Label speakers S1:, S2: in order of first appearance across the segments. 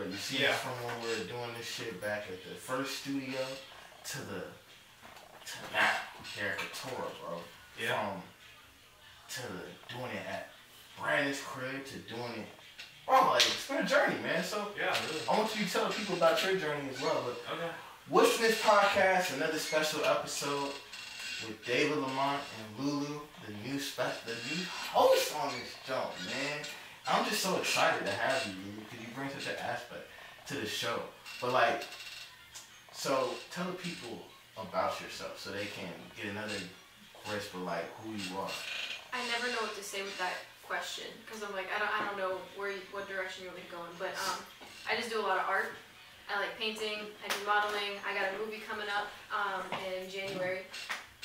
S1: bro. You see us from when we were doing this shit back at the first studio to now here at Katora, bro. Yeah. Doing it at Brandon's crib to doing it. Bro, like, it's been a journey, man. So, yeah, really. I want you to tell people about your journey as well. But What's This Podcast, another special episode with David, Lamont, and Lulu, the new host on this jump, man. I'm just so excited to have you, Lulu, because you bring such an aspect to the show. But, like, so tell the people about yourself so they can get another grasp of, like, who you are.
S2: I never know what to say with that question because I'm like, I don't know what direction you want me to go in, but I just do a lot of art. I like painting, I do modeling. I got a movie coming up in January,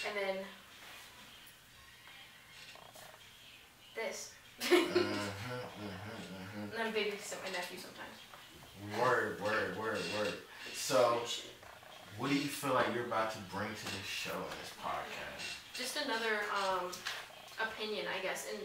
S2: and then this. And I'm babysitting my nephew sometimes.
S1: Word. So, what do you feel like you're about to bring to this show and this podcast?
S2: Just another opinion, I guess. And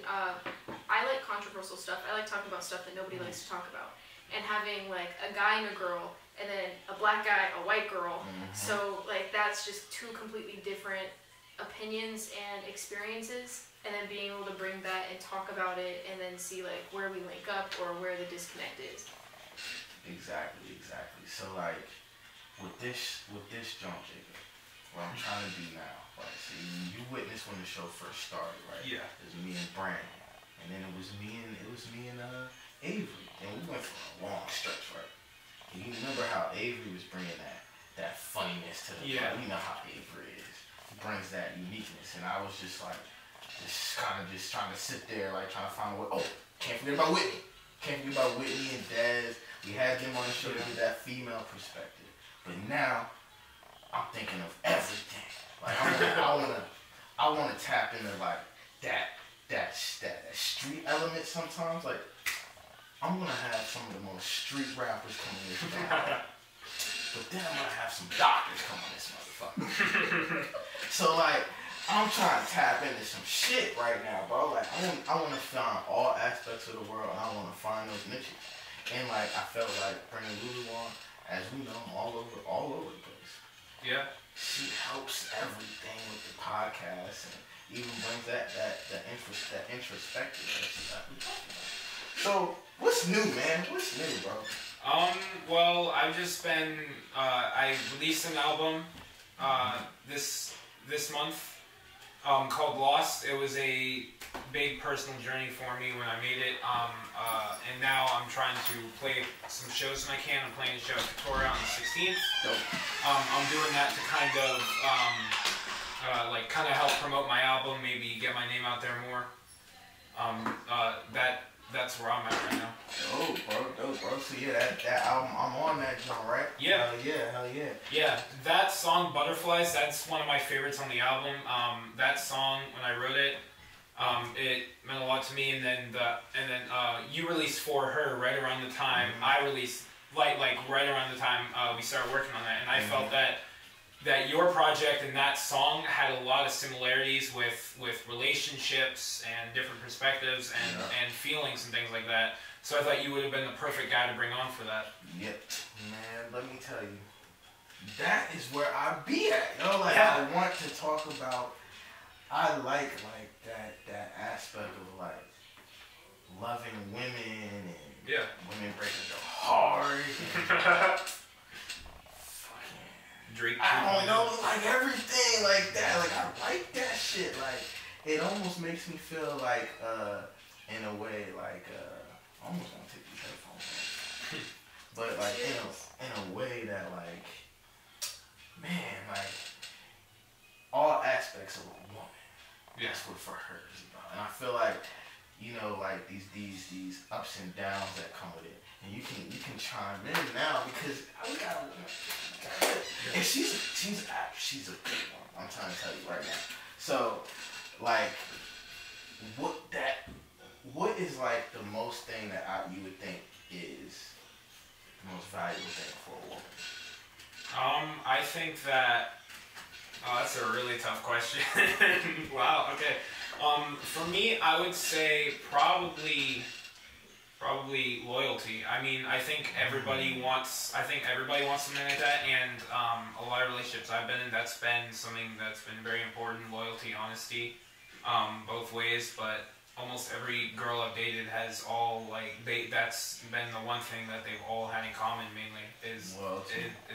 S2: I like controversial stuff. I like talking about stuff that nobody likes to talk about. And having like a guy and a girl, and then a black guy, a white girl. So like that's just two completely different opinions and experiences. And then being able to bring that and talk about it, and then see like where we link up or where the disconnect is.
S1: Exactly. So like with this jump, Jacob, what I'm trying to do now. Right, see, you witnessed when the show first started, right? Yeah. It was me and Brandon, and then it was me and Avery, and we went for a long stretch, right? And you remember how Avery was bringing that funniness to the play. You know how Avery is. He brings that uniqueness, and I was just like, trying to sit there, like trying to find a way. Oh, can't forget about Whitney. And Daz. We had them on the show to get that female perspective, but now I'm thinking of everything. Like I wanna tap into like that street element sometimes. Like I'm gonna have some of the most street rappers come in this thing, but then I'm gonna have some doctors come on this motherfucker. So like I'm trying to tap into some shit right now, bro. Like I wanna find all aspects of the world, and I wanna find those niches. And like I felt like bringing Lulu on, as we know, all over the place. Yeah. She helps everything with the podcast and even brings that introspective that she's talking about. So, what's new, man? What's new, bro?
S3: Well, I've just been, I released an album, this month, called Lost. It was a big personal journey for me when I made it, and now I'm trying to play some shows when I can. I'm playing a show at Katora on the 16th. Dope. I'm doing that to kind of help promote my album, maybe get my name out there more. That's where I'm at right now.
S1: Dope, bro. So yeah, that album, I'm on that joint, right?
S3: Yeah.
S1: Hell yeah.
S3: Yeah, that song Butterflies, that's one of my favorites on the album. That song, when I wrote it, it meant a lot to me. And then you released For Her right around the time I released like right around the time we started working on that, and I felt that your project and that song had a lot of similarities with relationships and different perspectives and feelings and things like that. So I thought you would have been the perfect guy to bring on for that.
S1: Yep. Man, let me tell you, that is where I be at. I want to talk about, I like that aspect of like loving women and women breaking your heart. I don't know, like everything like that. Like I like that shit. Like it almost makes me feel like, in a way, like I almost want to take these headphones off. But like in a way that like, man, like all aspects of a woman. That's what For Her is about. And I feel like, like these ups and downs that come with it. And you can chime in now because we got a woman. And she's a good one. I'm trying to tell you right now. So, like, what is like the most thing that you would think is the most valuable thing for a woman?
S3: I think that. Oh, that's a really tough question. Wow. Okay. For me, I would say probably Probably loyalty. I mean, I think everybody wants something like that, and a lot of relationships I've been in, that's been something that's been very important. Loyalty, honesty, both ways. But almost every girl I've dated has all that's been the one thing that they've all had in common mainly is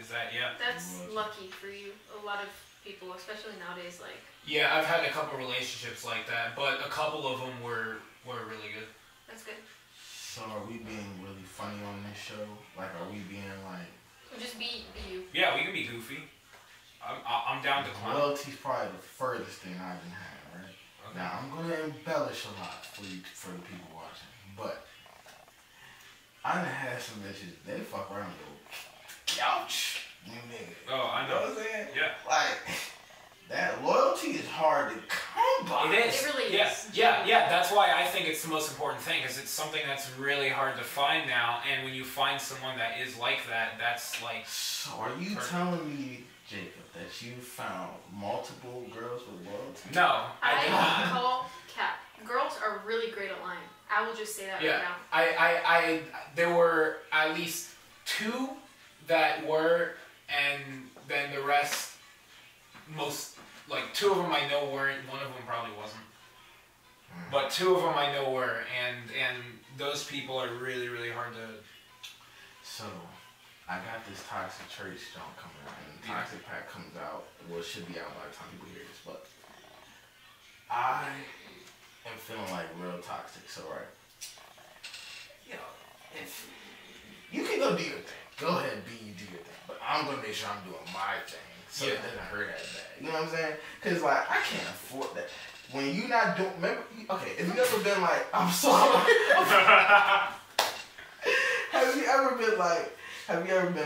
S3: that
S2: That's lucky for you. A lot of people, especially nowadays, like.
S3: Yeah, I've had a couple relationships like that, but a couple of them were really good.
S2: That's good.
S1: So are we being really funny on this show? Like, are we being like?
S2: Just be you.
S3: Yeah, we can be goofy. I'm down to clown.
S1: Loyalty's probably the furthest thing I can have, right? Okay. Now I'm gonna embellish a lot for the people watching, but I done had some bitches. They fuck around and go, couch, you nigga.
S3: Oh, I know.
S1: You know what I'm saying?
S3: Yeah.
S1: Like. That loyalty is hard to come by.
S3: It is.
S2: It really is.
S3: Yeah. That's why I think it's the most important thing, because it's something that's really hard to find now. And when you find someone that is like that, that's like.
S1: So are you telling me, Jacob, that you found multiple girls with loyalty?
S3: No, I did not.
S2: Call cap. Girls are really great at lying. I will just say that right now.
S3: I there were at least 2 that were, and then the rest, most. Like 2 of them I know weren't, one of them probably wasn't. But 2 of them I know were, and those people are really, really hard to.
S1: So, I got this Toxic Church jump coming out, and the Toxic Pack comes out. Well, it should be out by the time people hear this, but I am feeling like real toxic. So, right, if you can go do your thing, go ahead and do your thing, but I'm gonna make sure I'm doing my thing. So it doesn't hurt as bad. You know what I'm saying? Because, like, I can't afford that. When you not doing... Remember... Okay, if you ever been like... I'm sorry. Have you ever been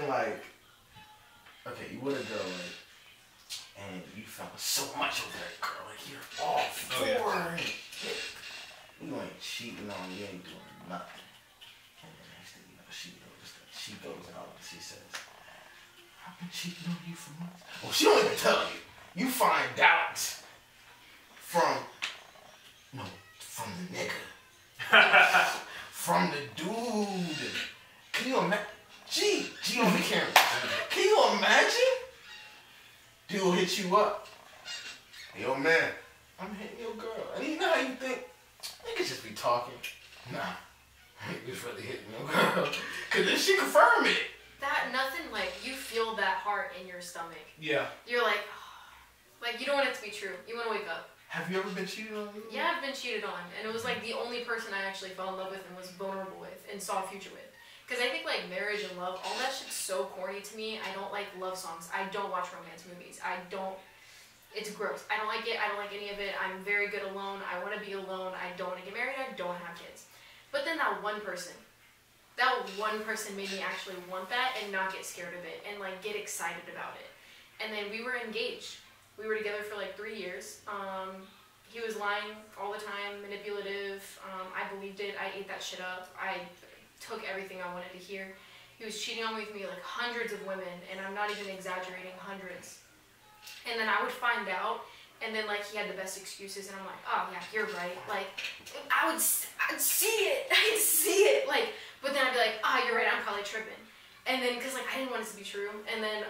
S1: like... Okay, you with a girl, like... And you felt so much of that girl. Like, you're all for it. You ain't cheating on you. You ain't doing nothing. And the next thing you know, she goes out and she says... I've been cheating on you for months. Well, she don't even tell you. You find out from the nigga. From the dude. Can you imagine? G on the camera. Can you imagine? Dude hit you up. Yo, man, I'm hitting your girl. And you know how you think? Niggas just be talking. Nah, niggas really hitting your girl. Because then she confirm it.
S2: Nothing like you feel that heart in your stomach.
S3: Yeah.
S2: You're like you don't want it to be true. You want to wake up.
S1: Have you ever been cheated on?
S2: Yeah, I've been cheated on, and it was like the only person I actually fell in love with and was vulnerable with and saw a future with. Because I think like marriage and love, all that shit's so corny to me. I don't like love songs. I don't watch romance movies. It's gross. I don't like it. I don't like any of it. I'm very good alone. I want to be alone. I don't want to get married. I don't want to have kids. But then that one person made me actually want that and not get scared of it and like get excited about it. And then we were engaged. We were together for like 3 years. He was lying all the time, manipulative. I believed it. I ate that shit up. I took everything I wanted to hear. He was cheating on me with like hundreds of women, and I'm not even exaggerating, hundreds. And then I would find out, and then like he had the best excuses, and I'm like, oh yeah, you're right. Like I'd see it. I'd see it. Like, but then I'd be like, oh, you're right. I'm probably tripping. And then, cause like I didn't want it to be true. And then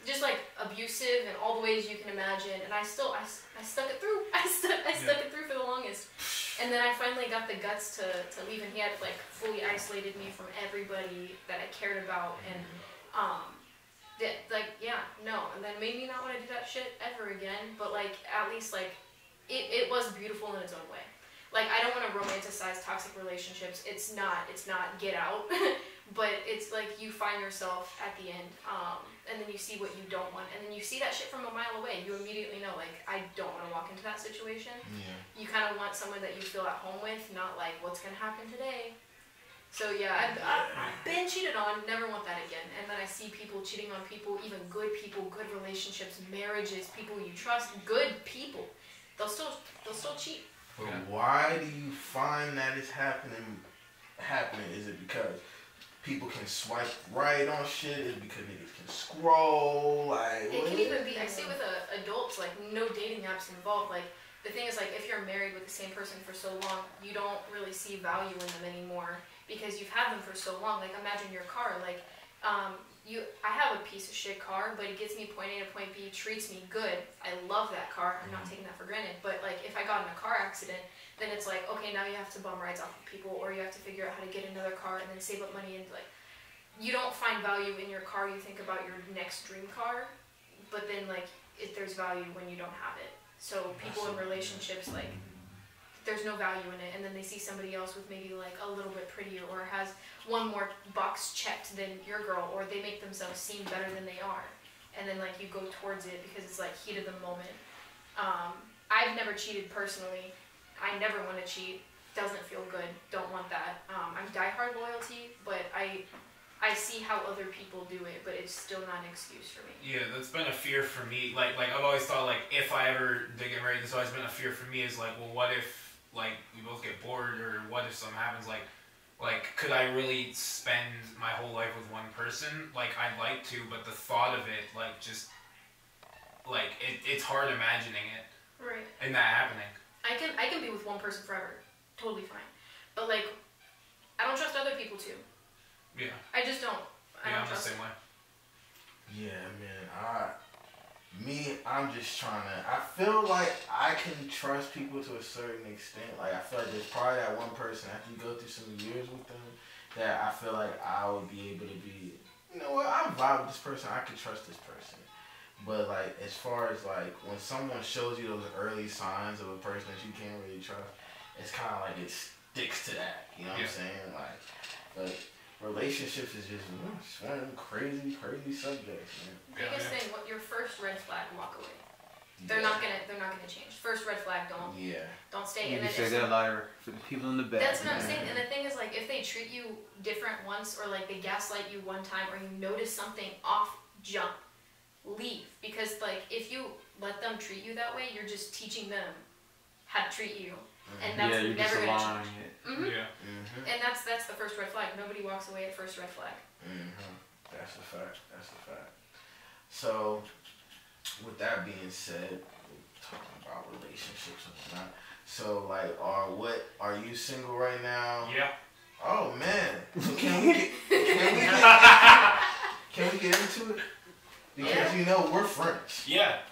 S2: just like abusive in all the ways you can imagine. And I stuck it through. I stuck it through for the longest. And then I finally got the guts to leave, and he had like fully isolated me from everybody that I cared about, and and then made me not want to do that shit ever again. But like at least like it was beautiful in its own way. Like I don't want to romanticize toxic relationships. It's not Get Out, but it's like you find yourself at the end, and then you see what you don't want, and then you see that shit from a mile away. You immediately know, like, I don't want to walk into that situation. Yeah. You kind of want someone that you feel at home with, not like what's gonna happen today. So yeah, I've been cheated on. Never want that again. And then I see people cheating on people, even good people, good relationships, marriages, people you trust, good people. They'll still cheat.
S1: But why do you find that it's happening? Is it because people can swipe right on shit? Is it because niggas can scroll? Like
S2: it can even be. I say with adults, like no dating apps involved. Like the thing is, like if you're married with the same person for so long, you don't really see value in them anymore because you've had them for so long. Like, imagine your car, like, I have a piece of shit car, but it gets me point A to point B, treats me good. I love that car. I'm not taking that for granted. But like, if I got in a car accident, then it's like, okay, now you have to bum rides off of people, or you have to figure out how to get another car and then save up money. And like, you don't find value in your car. You think about your next dream car, but then like, there's value when you don't have it. So people in relationships, like, there's no value in it, and then they see somebody else with maybe like a little bit prettier, or has one more box checked than your girl, or they make themselves seem better than they are, and then like you go towards it because it's like heat of the moment. I've never cheated personally. I never want to cheat. Doesn't feel good. Don't want that. I'm diehard loyalty, but I see how other people do it, but it's still not an excuse for me.
S3: Yeah, that's been a fear for me. Like I've always thought, like, if I ever did get married, there's always been a fear for me is like, well, what if like we both get bored, or what if something happens? Like could I really spend my whole life with one person? Like, I'd like to, but the thought of it, like, just like it's hard imagining it.
S2: Right.
S3: And that happening.
S2: I can be with one person forever, totally fine. But like, I don't trust other people too.
S3: Yeah.
S2: I just don't. I don't
S3: I'm the
S2: trust
S3: same way.
S1: Yeah, man. I'm just trying to. I feel like I can trust people to a certain extent. Like, I feel like there's probably that one person after you go through some years with them that I feel like I would be able to be. You know what? I'm vibe with this person. I can trust this person. But like, as far as like when someone shows you those early signs of a person that you can't really trust, it's kind of like it sticks to that. You know what I'm saying? Like, but relationships is just one of them crazy subjects, man.
S2: Biggest thing, what your first red flag, walk away. They're not gonna change. First red flag, don't stay.
S4: You say that louder for the people in the back.
S2: That's what I'm saying. And the thing is, like, if they treat you different once, or like they gaslight you one time, or you notice something off, jump, leave. Because like, if you let them treat you that way, you're just teaching them how to treat you. And that's never going to change. And that's the first red flag. Nobody walks away at first red flag.
S1: That's a fact. So, with that being said, we're talking about relationships and whatnot. So, like, are you single right now?
S3: Yeah.
S1: Oh man. So can we get into it? Because you know we're friends.
S3: Yeah.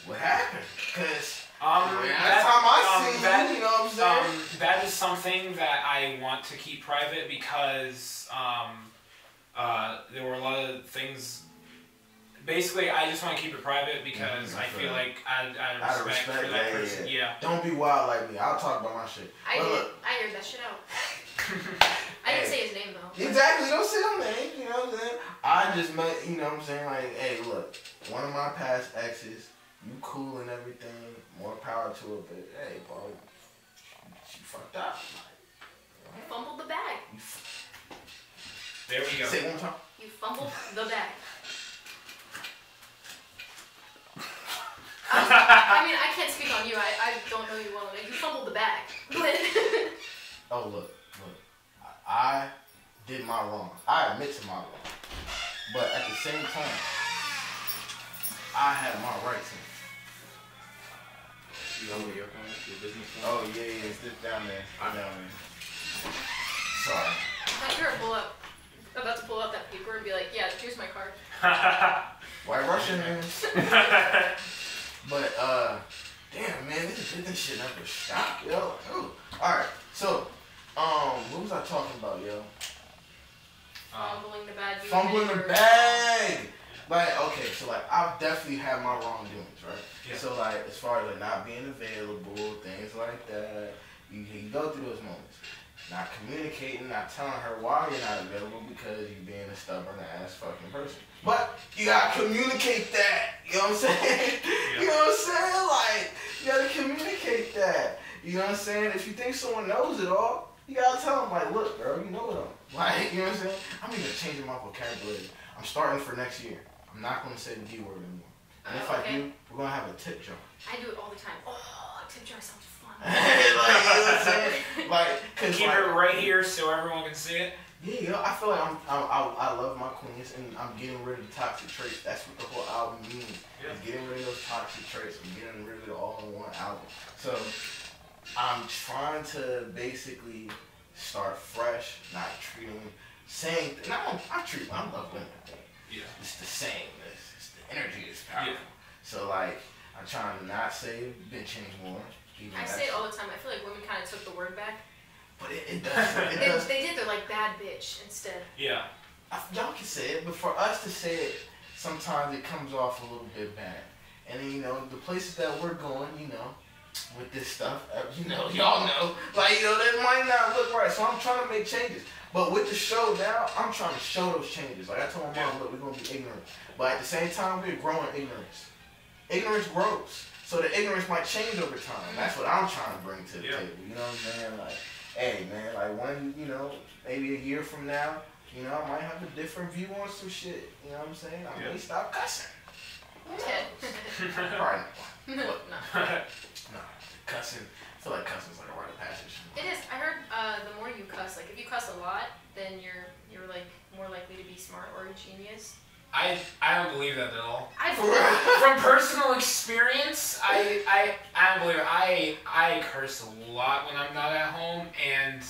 S1: What happened? Because
S3: last
S1: time I seen you, you know what I'm saying?
S3: That is something that I want to keep private because there were a lot of things. Basically, I just want to keep it private because I feel like out of respect for that person. Yeah.
S1: Don't be wild like me. I'll talk about my shit.
S2: I aired that shit out. I didn't say his name though.
S1: Exactly. Don't say no name. You know what I'm saying? I just met. You know what I'm saying? Like, hey, look, one of my past exes. You cool and everything, more power to it, but hey, bro, you fucked up.
S2: You fumbled the bag.
S3: There we go.
S1: Say it one more time.
S2: You fumbled the bag. I mean, I can't speak on you. I don't know you well. You fumbled the bag.
S1: Oh, look. I did my wrong. I admit to my wrong. But at the same time, I had my rights in it.
S4: You know where you're from? Your business from?
S1: Oh, yeah. It's down there. I'm down there. Sorry.
S2: I thought you were about to pull out that paper and be like, yeah, here's my card.
S1: White Russian, man. But, damn, man, this shit never stopped, yo. Ooh. Alright, so, what was I talking about, yo?
S2: Fumbling the bag.
S1: Fumbling the bag! Like, okay, so, like, I've definitely had my wrongdoings, right? Yeah. So, like, as far as, like, not being available, things like that, you go through those moments. Not communicating, not telling her why you're not available because you're being a stubborn-ass fucking person. But you gotta communicate that, you know what I'm saying? Yeah. You know what I'm saying? Like, you gotta communicate that. You know what I'm saying? If you think someone knows it all, you gotta tell them, like, look, girl, you know it all. Like, you know what I'm saying? I'm even changing my vocabulary. I'm starting for next year. I'm not going to say the D word anymore. And if I do, we're going to have a tip jar.
S2: I do it all the time. Oh, a tip jar sounds fun.
S1: Like, you know what I'm saying? Like,
S3: keep it right here so everyone can see it.
S1: Yeah, you know, I feel like I love my queens and I'm getting rid of the toxic traits. That's what the whole album means. Yeah. It's getting rid of those toxic traits. I'm getting rid of it all in one album. So I'm trying to basically start fresh, not treat them same. And I love women.
S3: Yeah.
S1: It's the same. It's the energy is powerful.
S3: Yeah.
S1: So like, I'm trying to not say bitch anymore.
S2: I say it all the time. I feel like women kind of took the word back.
S1: But it does.
S2: They did. They're like bad bitch instead.
S3: Yeah.
S1: Y'all can say it, but for us to say it, sometimes it comes off a little bit bad. And then, the places that we're going, with this stuff, y'all know, like, that might not look right. So I'm trying to make changes. But with the show now, I'm trying to show those changes. Like I told my mom, look, we're going to be ignorant. But at the same time, we're growing ignorance. Ignorance grows. So the ignorance might change over time. That's what I'm trying to bring to the table. You know what I'm saying? Like, hey, man, like one, maybe a year from now, I might have a different view on some shit. You know what I'm saying? I may stop cussing. Right. No, cussing. I feel like cussing's like a rite of passage.
S2: It is. I heard the more you cuss, like if you cuss a lot, then you're like more likely to be smart or a genius.
S3: I don't believe that at all. From personal experience, I don't believe it. I curse a lot when I'm not at home, and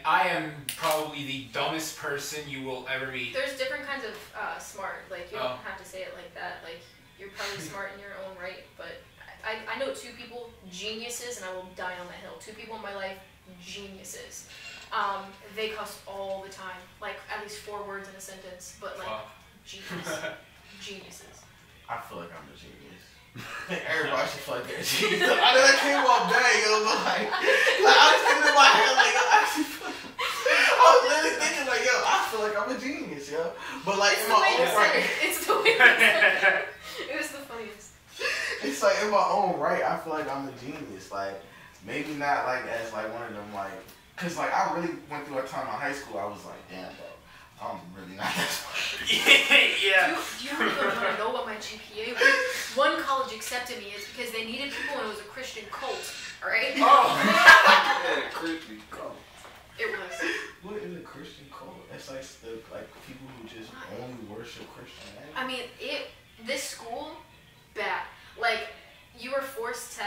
S3: I am probably the dumbest person you will ever meet.
S2: There's different kinds of smart. Like you don't have to say it like that. Like you're probably smart in your own right, but I know two people, geniuses, and I will die on that hill. Two people in my life, geniuses. They cuss all the time, like at least 4 words in a sentence, but like geniuses.
S1: I feel like I'm a genius. Everybody should feel like they're a genius. I know that came off bad, but like I was thinking in my head, like I was literally thinking like, I feel like I'm a genius, But like in my own right,
S2: it's the way you said it. It was the funniest.
S1: It's like in my own right, I feel like I'm a genius. Like maybe not like as like one of them like. Cause like I really went through a time in high school. I was like, damn, bro, I'm really not that smart.
S2: Yeah. You don't even want to know what my GPA was. One college accepted me is because they needed people and it was a Christian cult. All right.
S1: Oh. Yeah, Christian cult.
S2: It was.
S1: What is a Christian cult? It's like people who just only worship Christianity.
S2: I mean, this school, bad. Like you were forced to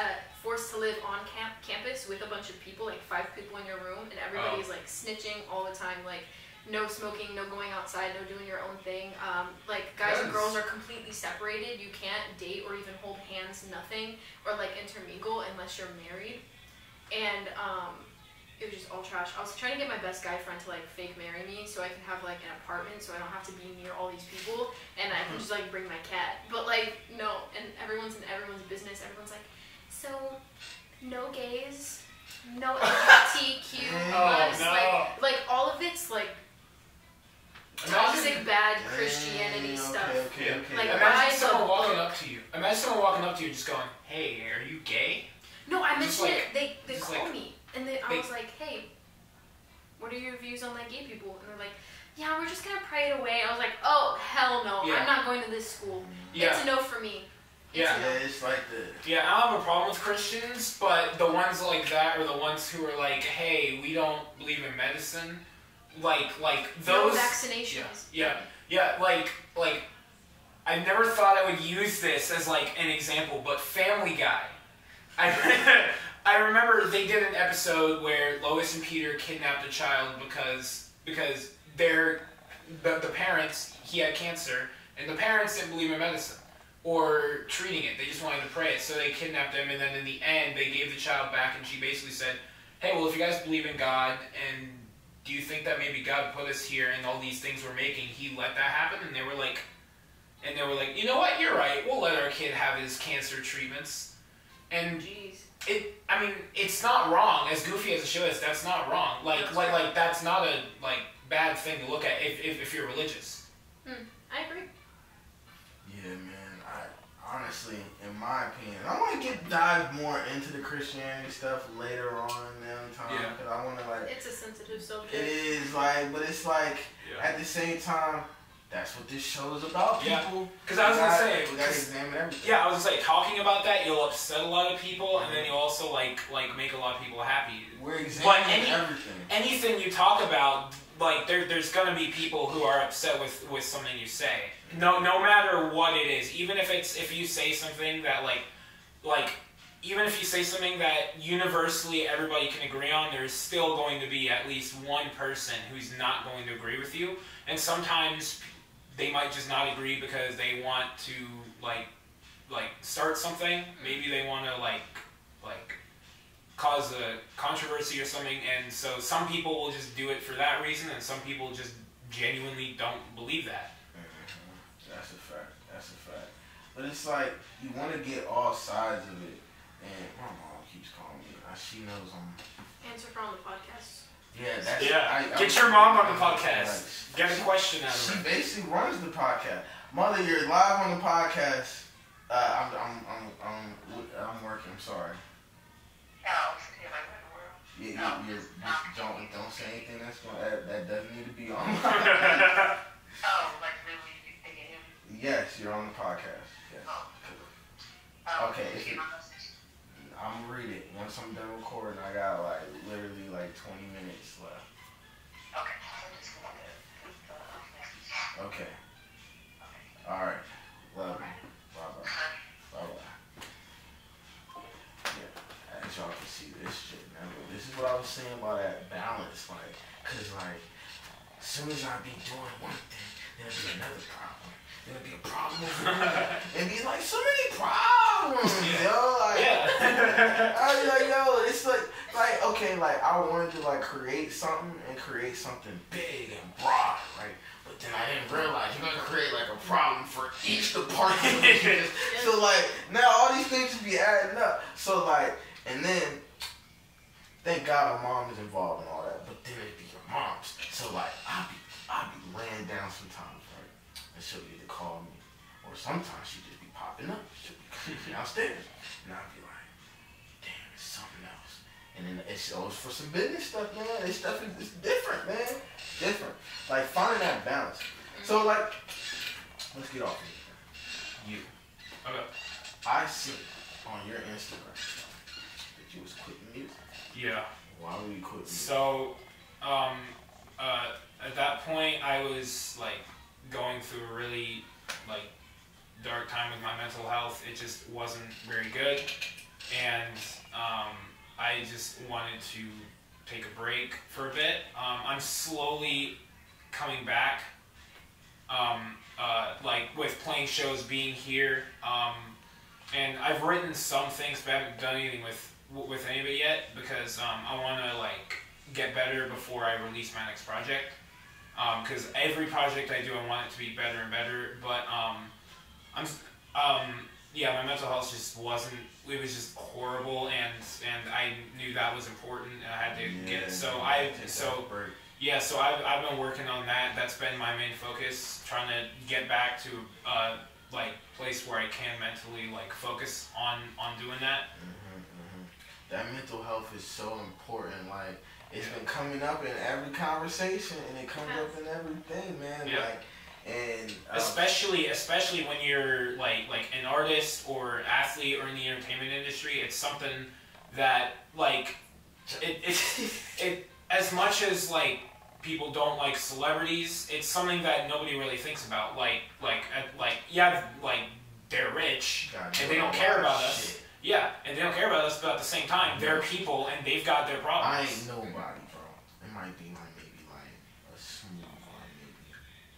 S2: live on campus with a bunch of people, like 5 people in your room, and everybody's like snitching all the time, like no smoking, no going outside, no doing your own thing. Like guys and girls are completely separated. You can't date or even hold hands, nothing, or like intermingle unless you're married. And it was just all trash. I was trying to get my best guy friend to like fake marry me so I can have like an apartment so I don't have to be near all these people and I can just like bring my cat. But like no, and everyone's in everyone's business. Everyone's like, so no gays, no LGBTQ+, like all of it's like toxic bad Christianity stuff.
S1: Okay.
S2: Like
S3: imagine someone walking up to you. Imagine someone walking up to you and just going, "Hey, are you gay?"
S2: No, I mentioned it. They called me. And then I was like, hey, what are your views on like gay people? And they're like, yeah, we're just gonna pray it away. I was like, oh hell no, I'm not going to this school. It's a no for me.
S1: It's like the
S3: I don't have a problem with Christians, but the ones like that are the ones who are like, hey, we don't believe in medicine. Like those
S2: no vaccinations.
S3: Like I never thought I would use this as like an example, but Family Guy. I remember they did an episode where Lois and Peter kidnapped a child because the parents, he had cancer, and the parents didn't believe in medicine or treating it. They just wanted to pray it, so they kidnapped him, and then in the end, they gave the child back, and she basically said, hey, well, if you guys believe in God, and do you think that maybe God put us here and all these things we're making, he let that happen? And they were like, you know what, you're right, we'll let our kid have his cancer treatments. And it's not wrong. As goofy as the show is, that's not wrong. Like that's not a bad thing to look at if you're religious.
S2: I agree.
S1: Yeah, man. I honestly, in my opinion, I want to dive more into the Christianity stuff later on down time.
S3: Yeah.
S1: Because I want to
S2: It's a sensitive subject.
S1: It is but it's at the same time. That's what this show is about, people.
S3: Because I was going to say...
S1: We got to examine everything.
S3: Yeah, I was going to say, talking about that, you'll upset a lot of people, and then you'll also, make a lot of people happy.
S1: We're examining everything.
S3: Anything you talk about, there's going to be people who are upset with something you say. No matter what it is. Even if you say something that, even if you say something that universally everybody can agree on, there's still going to be at least one person who's not going to agree with you. And sometimes they might just not agree because they want to like start something. Maybe they want to like cause a controversy or something. And so some people will just do it for that reason, and some people just genuinely don't believe that.
S1: That's a fact. That's a fact. But it's like you want to get all sides of it. And my mom keeps calling me. She knows I'm...
S2: Answer her on the podcast.
S1: Yeah, that's...
S3: Yeah, get your mom on the podcast. Get a question out of her.
S1: She basically runs the podcast. Mother, you're live on the podcast. I'm working. I'm sorry. Yeah, you don't say anything that doesn't need to be on. Yes, you're on the podcast. Yes. Okay. I'm read it. Once I'm done recording, I got literally 20 minutes left. Okay. Alright. Love you. Bye-bye. Bye-bye. Yeah. As y'all can see this shit, man. This is what I was saying about that balance. Cause as soon as I be doing one thing, there'll be another problem. There'll be a problem over there. And be like, so many problems, yo. I be like, yo, it's okay, I wanted to create something big and broad, right? But then I didn't realize you're gonna create a problem for each department of the business. So now all these things should be adding up. So and then thank God my mom is involved in all that. But then it'd be your mom's. So I'll be laying down sometimes, right? And she'll either call me, or sometimes she'll just be popping up. She'll be coming downstairs, and I'll be like, damn, it's something else. And then it's always for some business stuff, man. This stuff is different, man. Different. Finding that balance. So let's get off of it. You.
S3: Okay.
S1: I see on your Instagram that you was quitting music.
S3: Yeah.
S1: Why were you quitting music?
S3: So, at that point, I was going through a really dark time with my mental health. It just wasn't very good, and I just wanted to take a break for a bit. I'm slowly coming back, with playing shows, being here, and I've written some things, but I haven't done anything with any of it yet because I want to get better before I release my next project. Because every project I do, I want it to be better and better. But my mental health just wasn't. It was just horrible, and I knew that was important, and I had to get it. So I've been working on that. That's been my main focus, trying to get back to place where I can mentally focus on doing that.
S1: That mental health is so important. It's been coming up in every conversation, and it comes up in everything, man.
S3: Yeah.
S1: And
S3: especially when you're an artist or athlete or in the entertainment industry, it's something that it as much as people don't like celebrities, it's something that nobody really thinks about. They're rich and they don't care about us. Yeah, and they don't care about us, but at the same time, they're people and they've got their problems.
S1: I ain't nobody, bro. It might be maybe a small,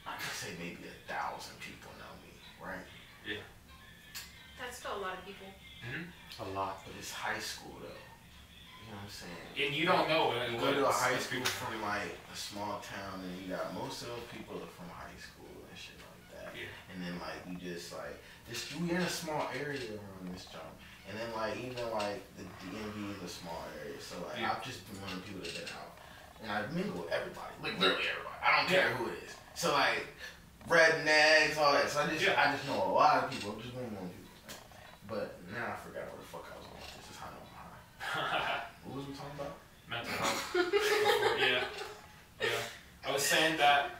S1: I could say maybe 1,000 people know me, right?
S3: Yeah.
S2: That's still a lot of people.
S3: Mm-hmm.
S1: A lot, but it's high school though. You know what I'm saying?
S3: And you don't know.
S1: You go to a high school from a small town, and you got most of those people are from high school and shit like that.
S3: Yeah.
S1: And then you just we in a small area around this job. And then even the DMV is a small area, so I've just been one of the people that been out, and I mingle with everybody, literally everybody. I don't care who it is. So rednecks, all that. So I just know a lot of people. I'm just one of people. But now I forgot what the fuck I was on. This is how I'm high. What was we talking about?
S3: Mental health. Yeah. I was saying that.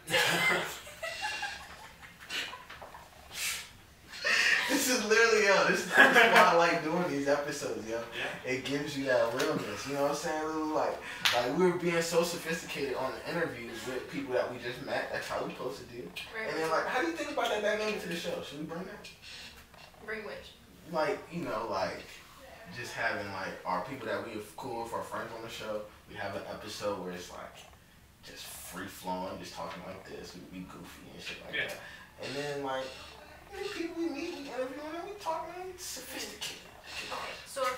S1: This is literally, this is why I like doing these episodes, yo.
S3: Yeah.
S1: It gives you that realness, you know what I'm saying? We were being so sophisticated on the interviews with people that we just met. That's how we supposed to do. Right. And then, how do you think about that dynamic to the show? Should we bring that?
S2: Bring which?
S1: just having like our people that we are cool with, our friends on the show. We have an episode where it's like just free flowing, just talking like this. We be goofy and shit like that. And then like the people we meet, we interview them, we talking sophisticated.
S2: So our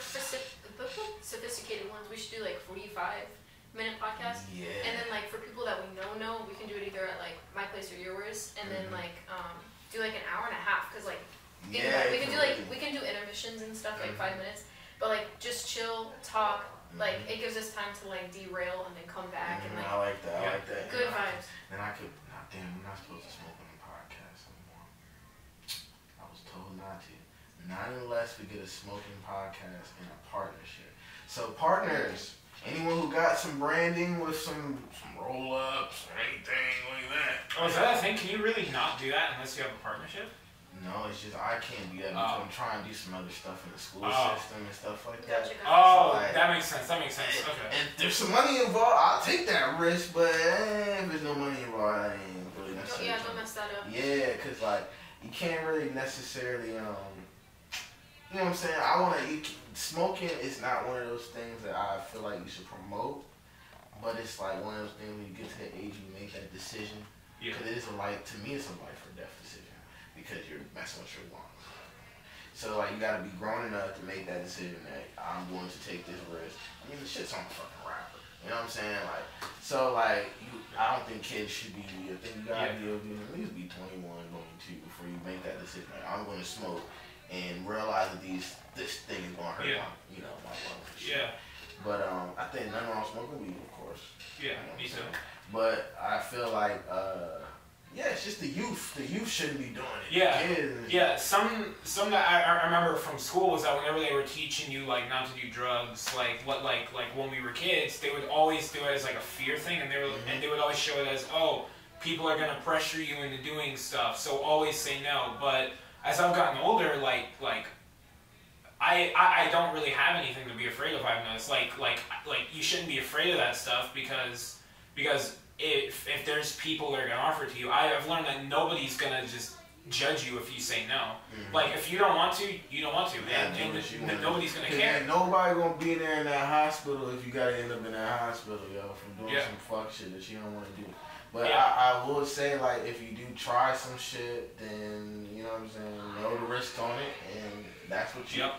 S2: sophisticated ones, we should do like 45-minute podcasts.
S1: Yeah.
S2: And then like for people that we know, we can do it either at like my place or yours, and then like do like an hour and a half, cause like we can do intermissions and stuff like 5 minutes, but like just chill, talk. Like it gives us time to like derail and then come back and like.
S1: I like that. I like that.
S2: Good vibes.
S1: Then I could. Damn, we're not supposed to smoke on the podcast anymore. I was told not to. Not unless we get a smoking podcast in a partnership. So partners, anyone who got some branding with some roll-ups or anything like that.
S3: Oh, is that a thing? Can you really not do that unless you have a partnership?
S1: No, it's just I can't do that because I'm trying to do some other stuff in the school system and stuff like that.
S3: Oh,
S1: so like,
S3: that makes sense. That makes sense. Okay.
S1: And if there's some money involved, I'll take that risk, but if there's no money involved, I ain't really necessarily.
S2: Don't mess that up.
S1: Yeah, because like you can't really necessarily you know what I'm saying? Smoking is not one of those things that I feel like you should promote, but it's like one of those things when you get to the age you make that decision. Because it is to me it's a life or death decision because you're messing with your lungs. So like you gotta be grown enough to make that decision that I'm going to take this risk. I mean the shit's on the fucking rapper. You know what I'm saying? Like so like I don't think kids should be. I think you gotta be able to at least be 21, 22 before you make that decision. Like I'm going to smoke. And realize that this thing is gonna hurt my lungs.
S3: Yeah.
S1: But I think nothing wrong with smoking weed, of course.
S3: Yeah, me too.
S1: But I feel like it's just the youth. The youth shouldn't be doing it.
S3: Yeah.
S1: Kids.
S3: Yeah. Some that I remember from school was that whenever they were teaching you like not to do drugs, like when we were kids, they would always do it as like a fear thing, and they would always show it as people are gonna pressure you into doing stuff, so always say no. But as I've gotten older, I don't really have anything to be afraid of. I've noticed, like you shouldn't be afraid of that stuff because if there's people that are gonna offer it to you, I've learned that nobody's gonna just judge you if you say no. Like if you don't want to, you don't want to, and nobody's gonna care.
S1: Ain't nobody gonna be there in that hospital if you gotta end up in that hospital, from doing some fuck shit that you don't want to do. But I would say, like, if you do try some shit, then, you know what I'm saying, know the risks on it, and that's what you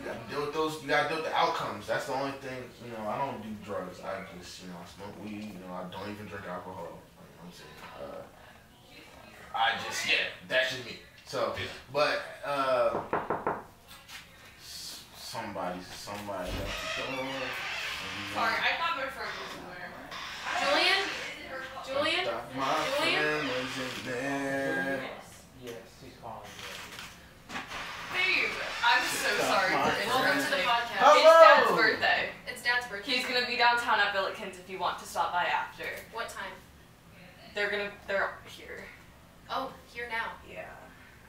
S1: gotta deal with those, you gotta deal with the outcomes. That's the only thing, I don't do drugs. I just, I smoke weed, I don't even drink alcohol. You know what I'm saying? That's just me. So, but, somebody else.
S5: Sorry, I thought my friend was somewhere.
S2: Julian?
S1: My friend was in there.
S6: Yes, he's calling me.
S5: Babe, I'm so sorry for
S2: Welcome to the
S5: interrupting.
S2: podcast.
S5: It's Dad's birthday.
S2: It's Dad's birthday.
S5: He's gonna be downtown at Billikens if you want to stop by after.
S2: What time?
S5: They're here.
S2: Oh, here now.
S5: Yeah.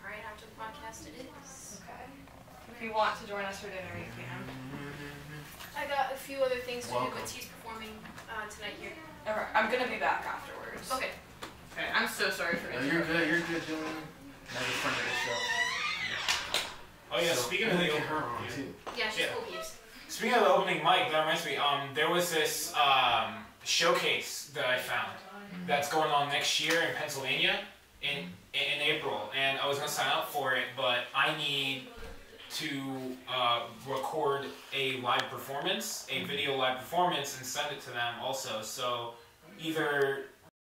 S2: Alright, after the podcast it is.
S5: Okay. If you want to join us for dinner, you can.
S2: I got a few other things to do, but he's performing tonight here.
S5: Alright, I'm gonna be back afterwards.
S2: Okay.
S5: Okay, I'm so sorry for interrupting.
S1: You're good, Julian. Another friend of the show.
S3: Oh yeah, speaking of the
S2: she's cool peeps.
S3: Speaking of the opening mic, that reminds me, there was this showcase that I found that's going on next year in Pennsylvania in April, and I was gonna sign up for it, but I need to record a live performance, a video live performance, and send it to them also. So either